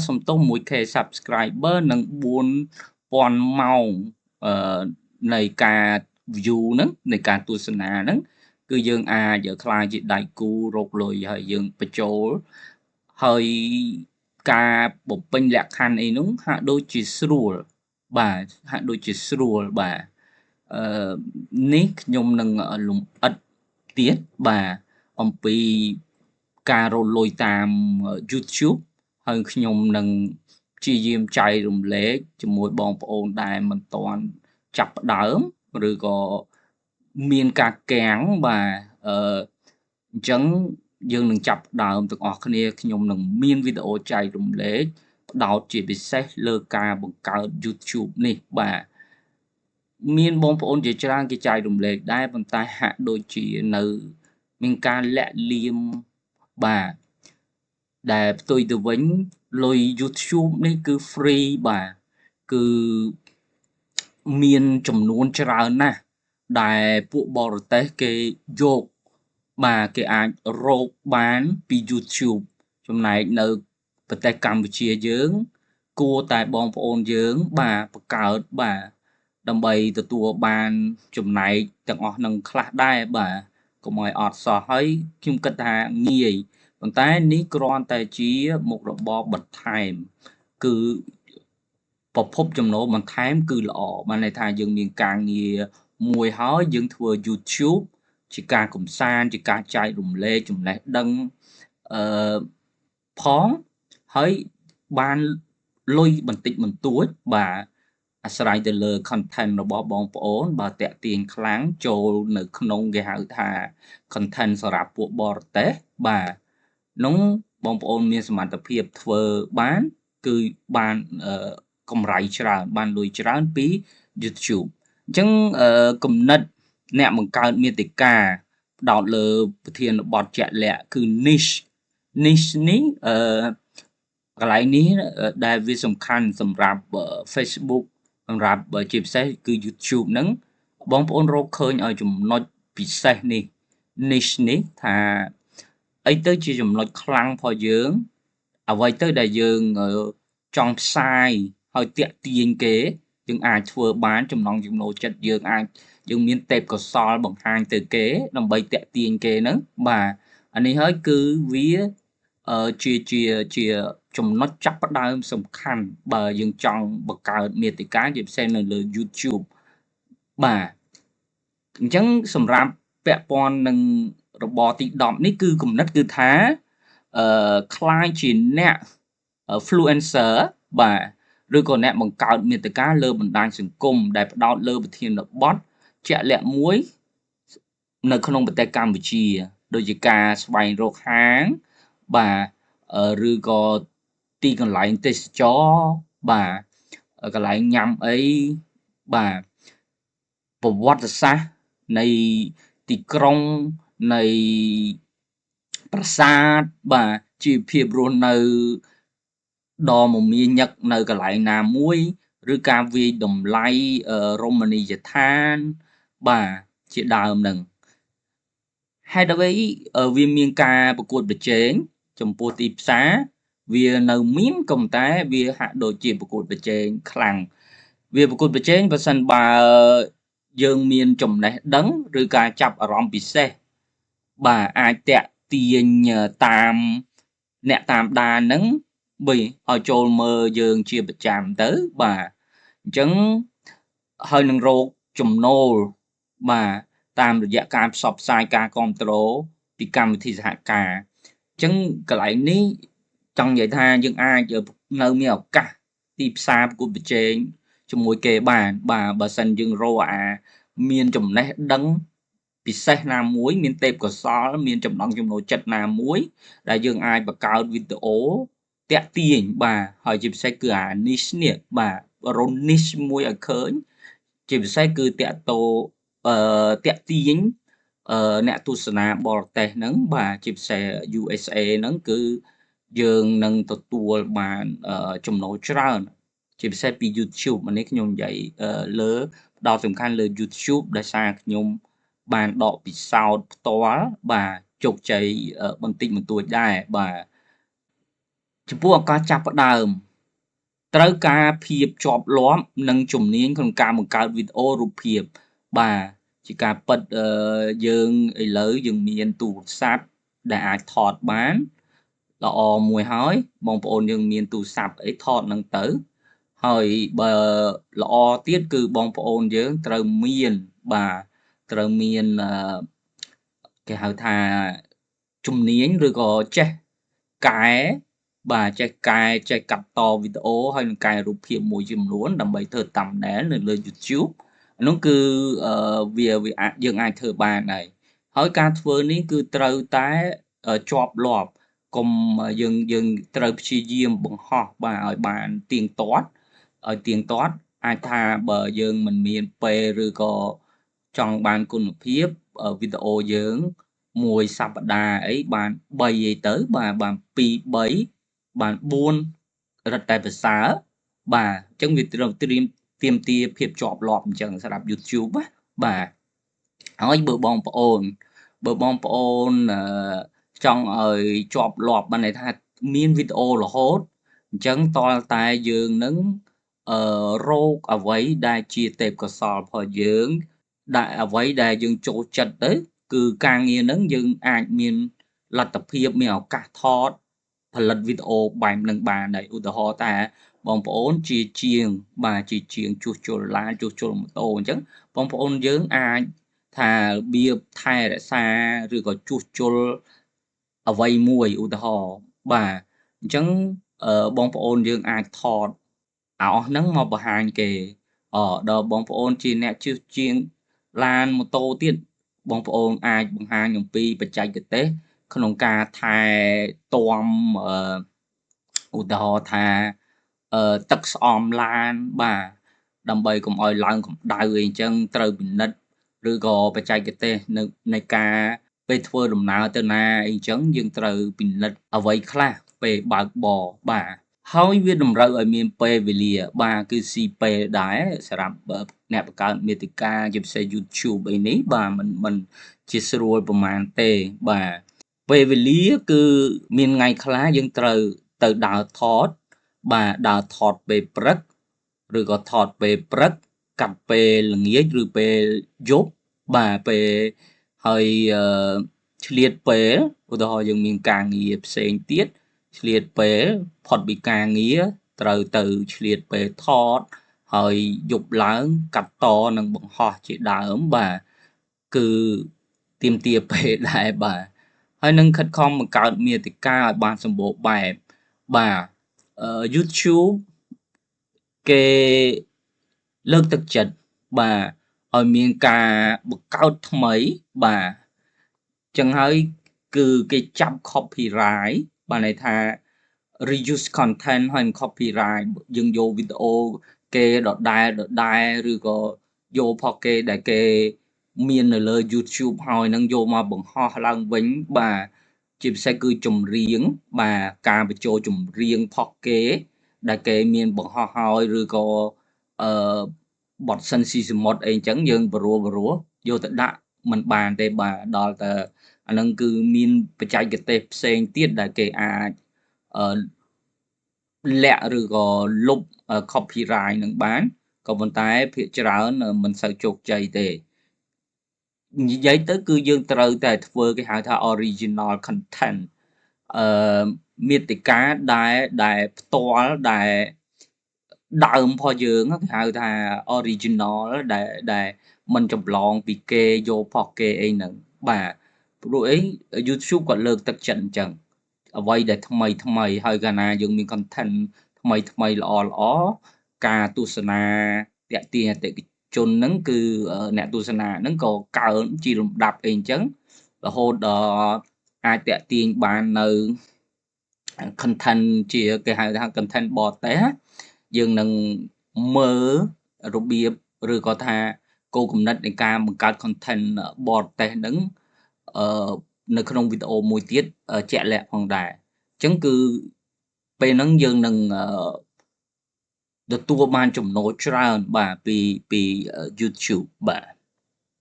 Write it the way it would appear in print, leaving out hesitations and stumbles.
សុំទោស 1k subscriber និង4000ម៉ោងនៃការ view ហ្នឹងនៃការទស្សនាហ្នឹងគឺយើងអាចខ្លាយជាដៃគូរកលុយហើយយើងបញ្ចូលហើយការបំពេញលក្ខខណ្ឌអីនោះហាក់ដូចជាស្រួលបាទហាក់ដូចជាស្រួលបាទនេះខ្ញុំនឹងលម្អិតទៀតបាទអំពីការរកលុយតាម YouTube ហើយខ្ញុំនឹងព្យាយាមចែករំលែកជាមួយបងប្អូនដែលមិនទាន់ចាប់ផ្ដើមឬក៏មានការគាំងបាទអញ្ចឹងយើងនឹងចាប់ផ្ដើមទាំងអស់គ្នាខ្ញុំនឹងមានវីដេអូចែករំលែកផ្ដោតជាពិសេសលើការបង្កើត YouTube នេះបាទមានបងប្អូនជាច្រើនគេចែករំលែកដែរប៉ុន្តែហាក់ដូចជានៅមានការលាក់លៀមបាទដែលផ្ទុយទៅវិញលុយ YouTube នេះគឺ free បាទគឺមានចំនួនច្រើនណាស់ដែលពួកបរទេសគេយកបាទគេអាចរកបានពី YouTube ចំណែកនៅប្រទេសកម្ពុជាយើងគួរតែបងប្អូនយើងបាទបង្កើតបាទដើម្បីទទួលបានចំណែកទាំងអស់នឹងខ្លះដែរបាទកុំឲ្យអត់សោះហើយខ្ញុំគិតថាងាយប៉ុន្តែនេះគ្រាន់តែជាមុខរបរបន្ថែមគឺប្រភពចំណូលបន្ថែមគឺល្អបានន័យថាយើងមានការងារមួយហើយយើងធ្វើ YouTube ជាការកម្សាន្តជាការចែករំលែកចំណេះដឹងអឺផងហើយបានលុយបន្តិចបន្តួចបាទអាស្រ័យទៅលើ content របស់បងប្អូនបើតាក់ទាញខ្លាំងចូលនៅក្នុងគេហៅថា content សម្រាប់ពួកបរទេសបាទនោះបងប្អូនមានសមត្ថភាពធ្វើបានគឺបានកម្រៃច្រើនបានលុយច្រើនពី YouTube អញ្ចឹងគំនិតអ្នកបង្កើតមាតិកាផ្ដោតលើប្រធានបទជាក់លាក់គឺ niche នេះកន្លែងនេះដែលវាសំខាន់សម្រាប់ Facebook សម្រាប់ជាពិសេសគឺ YouTube ហ្នឹងបងប្អូនរកឃើញឲ្យចំណុចពិសេសនេះ niche នេះថាអីទៅជាចំណុចខ្លាំងរបស់យើងអ្វីទៅដែលយើងចង់ផ្សាយឲ្យទាក់ទាញគេយើងអាចធ្វើបានចំណង់ចំណូលចិត្តយើងមានទេពកោសល្យបង្ហាញទៅគេដើម្បីទាក់ទាញគេហ្នឹងបាទអានេះហើយគឺវាជាចំណុចចាប់ផ្ដើមសំខាន់បើយើងចង់បង្កើតមាតិកាជាពិសេសនៅលើ YouTube បាទអញ្ចឹងសម្រាប់ពាក់ព័ន្ធនឹងរបរទី10នេះគឺគំនិតគឺថាខ្លាយជាអ្នក influencer បាទឬក៏អ្នកបង្កើតមាតិកាលើបណ្ដាញសង្គមដែលផ្ដោតលើប្រធានបទជាក់លាក់មួយនៅក្នុងប្រទេសកម្ពុជាដូចជាការស្វែងរកហាងបាទឬក៏ទីកន្លែងទេសចរបាទកន្លែងញ៉ាំអីបាទប្រវត្តិសាស្ត្រនៃទីក្រុងនៃប្រាសាទបាទជីវភាពរស់នៅដ៏មមាញឹកនៅកន្លែងណាមួយឬការវាយតម្លៃរមណីយដ្ឋានបាទជាដើមហ្នឹងហេតុអ្វីវាមានការប្រកួតប្រជែងចំពោះទីផ្សារវានៅមានក៏ប៉ុន្តែវាហាក់ដូចជាប្រកួតប្រជែងខ្លាំងវាប្រកួតប្រជែងបើសិនបើយើងមានចំណេះដឹងឬការចាប់អារម្មណ៍ពិសេសបាទអាចតាក់ទាញតាមអ្នកតាមដានហ្នឹងឲ្យចូលមើលយើងជាប្រចាំទៅបាទអញ្ចឹងហើយនឹងរកចំណូលបាទតាមរយៈការផ្សព្វផ្សាយការគ្រប់គ្រងពីកម្មវិធីសហការអញ្ចឹងកន្លែងនេះចង់និយាយថាយើងអាចនៅមានឱកាសទីផ្សារប្រកួតប្រជែងជាមួយគេបានបាទបើសិនយើងរកមានចំណេះដឹងពិសេសណាមួយមានទេពកោសល្យមានចំណង់ចំណូលចិត្តណាមួយដែលយើងអាចបង្កើតវីដេអូតាក់ទាញបាទហើយជាពិសេសគឺniche នេះបាទរក niche មួយឲ្យឃើញជាពិសេសគឺតាក់ទាញអ្នកទស្សនាបរទេសហ្នឹងបាទជាពិសេស USA ហ្នឹងគឺយើងនឹងទទួលបានចំណូលច្រើនជាពិសេសពី YouTube នេះខ្ញុំនិយាយលើផ្ដោតសំខាន់លើ YouTube ដោយសារខ្ញុំបានដកពិសោធន៍ផ្ទាល់បាទជោគជ័យបន្តិចបន្តួចដែរបាទ ចំពោះឱកាសចាប់ផ្ដើមត្រូវការភាពជាប់លាប់និងជំនាញក្នុងការបង្កើតវីដេអូរូបភាពបាទជាការពិតយើងឥឡូវយើងមានទូរស័ព្ទដែលអាចថតបានល្អមួយហើយបងប្អូនយើងមានទូរស័ព្ទអីថតនឹងទៅហើយបើល្អទៀតគឺបងប្អូនយើងត្រូវមានបាទត្រូវមានគេហៅថាជំនាញឬក៏ចេះកែបាទចេះកែចេះកាត់តវីដេអូហើយនឹងកែរូបភាពមួយចំនួនដើម្បីធ្វើ thumbnail នៅលើ YouTube អានោះគឺវាអាចយើងអាចធ្វើបានហើយការធ្វើនេះគឺត្រូវតែជាប់លាប់កុំយើងត្រូវព្យាយាមបង្ហោះបាទឲ្យបានទៀងទាត់អាចថាបើយើងមិនមានពេលឬក៏ចង់បានគុណភាពវីដេអូយើងមួយសប្តាហ៍អីបាន3អីទៅបាទបាន2 3បាន4រឹតតែប្រសើរបាទអញ្ចឹងវាត្រូវទាមទារភាពជាប់លាប់អញ្ចឹងសម្រាប់ YouTube ណាបាទហើយបើបងប្អូនចង់ឲ្យជាប់លាប់បានន័យថាមានវីដេអូរហូតអញ្ចឹងតលតែយើងនឹងរកអ្វីដែលជាទេពកោសល្យរបស់យើងដែលអ្វីដែលយើងចូលចិត្តទៅគឺការងារហ្នឹងយើងអាចមានលទ្ធភាពមានឱកាសថតផលិតវីដេអូបែបហ្នឹងបានហើយឧទាហរណ៍ថាបងប្អូនជាជាងជួសជុលឡានជួសជុលម៉ូតូអញ្ចឹងបងប្អូនយើងអាចថារបៀបថែរក្សាឬក៏ជួសជុលអ្វីមួយឧទាហរណ៍បាទអញ្ចឹងបងប្អូនយើងអាចថតអស់ហ្នឹងមកបង្ហាញគេដល់បងប្អូនជាអ្នកជិះជាងឡានម៉ូតូទៀតបងប្អូនអាចបង្ហាញអំពីបច្ចេកទេសក្នុងការថែទាំឧទាហរណ៍ថាទឹកស្អំឡានបាទដើម្បីកុំឲ្យឡើងកម្ដៅអីអញ្ចឹងត្រូវពិនិត្យឬក៏បច្ចេកទេសនៃការពេលធ្វើដំណើរទៅណាអីអញ្ចឹងយើងត្រូវពិនិត្យអ្វីខ្លះពេលបើកបរបាទហើយវាតម្រូវឲ្យមានពេលវេលាបាទគឺស៊ីពេលដែរសម្រាប់អ្នកបង្កើតមាតិកាជាពិសេស YouTube អីនេះបាទមិនជាស្រួលប្រហែលទេបាទពេលវេលាគឺមានថ្ងៃខ្លះយើងត្រូវទៅដើរថតបាទដើរថតពេលព្រឹកឬក៏ថតពេលព្រឹកកាត់ពេលល្ងាចឬពេលយប់បាទពេលហើយឆ្លៀតពេលឧទាហរណ៍យើងមានការងារផ្សេងទៀតឆ្លៀតពេលផុតពីការងារត្រូវទៅឆ្លៀតពេលថតហើយយប់ឡើងកាត់តនិងបង្ហោះជាដើមបាទគឺទាមទារពេលដែរបាទហើយនឹងខិតខំបង្កើតមាតិកាឲ្យបានសម្បូរបែបបាទYouTube គេលើកទឹកចិត្តបាទឲ្យមានការបង្កើតថ្មីបាទចឹងហើយគឺគេចាប់ copyright បានន័យថា reuse content ហើយនឹង copyright យើងយកវីដេអូគេដដែលឬក៏យកផុសគេដែលគេមាននៅលើ YouTube ហើយនឹងយកមកបង្ហោះឡើងវិញបាទជាពិសេសគឺចម្រៀងបាទការបញ្ចូលចម្រៀងផុសគេដែលគេមានបង្ហោះហើយឬក៏បទសិនស៊ីសមុទ្រអីអញ្ចឹងយើងព្រោះយកទៅដាក់មិនបានទេបាទដល់តែអានឹងគឺមានបច្ចេកទេសផ្សេងទៀតដែលគេអាចលាក់ឬក៏លុប copyright នឹងបានក៏ប៉ុន្តែភាគច្រើនមិនសូវជោគជ័យទេនិយាយទៅគឺយើងត្រូវតែធ្វើគេហៅថា original content មាតិកាដែលផ្ទាល់ដែលដើមរបស់យើងគេហៅថា original ដែលមិនចម្លងពីគេយកផុសគេអីហ្នឹងបាទព្រោះអី YouTube គាត់លើកទឹកចិត្តអញ្ចឹងអ្វីដែលថ្មីហើយកាលណាយើងមាន content ថ្មីល្អការទស្សនាតាក់ទាញអតិថិជនហ្នឹងគឺអ្នកទស្សនាហ្នឹងក៏កើនជាលំដាប់អីអញ្ចឹងរហូតដល់អាចតាក់ទាញបាននៅ content ជាគេហៅថា content បរទេសយើងនឹងមើលរបៀបឬក៏ថាគោលគំនិតនៃការបង្កើត content បរទេសហ្នឹងនៅក្នុងវីដេអូមួយទៀតជាក់លាក់ផងដែរអញ្ចឹងគឺពេលហ្នឹងយើងនឹងទទួលបានចំណូលច្រើនបាទពី YouTube បាទ